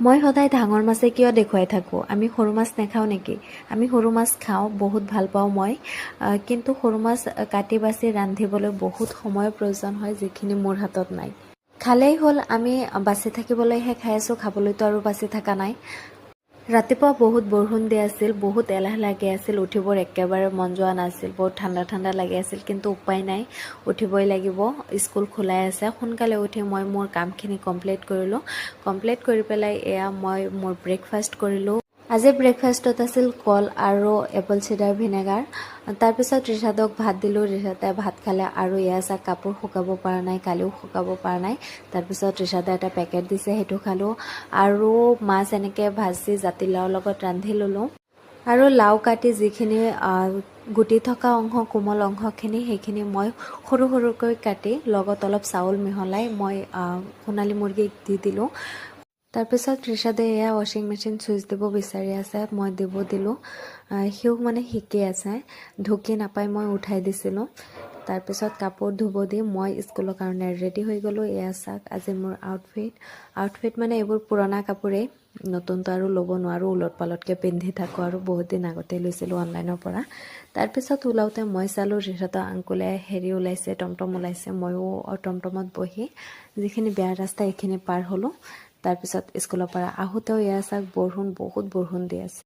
মই সদায় ডাঙৰ মাছে কিয় দেখুৱাই থাকোঁ? আমি সৰু মাছ নাখাওঁ নেকি? আমি সৰু মাছ খাওঁ, বহুত ভাল পাওঁ মই। কিন্তু সৰু মাছ কাটি বাছি ৰান্ধিবলৈ বহুত সময়ৰ প্ৰয়োজন হয়, যিখিনি মোৰ হাতত নাই। খালেই হ'ল, আমি বাচি থাকিবলৈহে খাই আছোঁ, খাবলৈতো আৰু বাচি থকা নাই। ৰাতিপুৱা বহুত বৰষুণ দি আছিল, বহুত এলাহ লাগি আছিল, উঠিবৰ একেবাৰে মন যোৱা নাছিল, বহুত ঠাণ্ডা ঠাণ্ডা লাগি আছিল, কিন্তু উপায় নাই, উঠিবই লাগিব, স্কুল খোলাই আছে। সোনকালে উঠি মই মোৰ কামখিনি কমপ্লিট কৰিলোঁ। কমপ্লিট কৰি পেলাই মই মোৰ ব্ৰেকফাষ্ট কৰিলোঁ। আজি ব্ৰেকফাষ্টত আছিল কল আৰু এপল চিডাৰ ভিনেগাৰ। তাৰপিছত ৰিশাদক ভাত দিলোঁ, ৰিশাদে ভাত খালে আৰু চাহ কাপোৰ শুকাব পৰা নাই, কালিও শুকাব পৰা নাই। তাৰপিছত ৰিশাদে এটা পেকেট দিছে, সেইটো খালোঁ। আৰু মাছ এনেকৈ ভাজি জাতিলাওৰ লগত ৰান্ধি ল'লোঁ। আৰু লাও কাটি যিখিনি গুটি থকা অংশ, কোমল অংশখিনি, সেইখিনি মই সৰু সৰুকৈ কাটি লগত অলপ চাউল মিহলাই মই সোণালী মুৰ্গীক দি দিলোঁ। তাৰপিছত ৰিশাদে ৱাশ্বিং মেচিন চুইচ দিব বিচাৰি আছে, মই দিলোঁ। সিও মানে শিকি আছে, ঢুকি নাপাই মই উঠাই দিছিলোঁ। তাৰপিছত কাপোৰ ধুব দি মই স্কুলৰ কাৰণে ৰেডি হৈ গ'লোঁ। চাওক আজি মোৰ আউটফিট মানে এইবোৰ পুৰণা কাপোৰেই, নতুনটো আৰু ল'ব নোৱাৰোঁ, ওলট পালটকৈ পিন্ধি থাকোঁ আৰু বহুত দিন আগতেই লৈছিলোঁ অনলাইনৰ পৰা। তাৰপিছত ওলাওঁতে মই চালোঁ ৰিশাদৰ আংকুলে ওলাইছে, টমটম ওলাইছে। ময়ো টমটমত বহি যিখিনি বেয়া ৰাস্তা এইখিনি পাৰ হ'লোঁ। তাৰপিছত স্কুলৰ পৰা আহোঁতেও চাওক বহুত বৰষুণ দি আছে।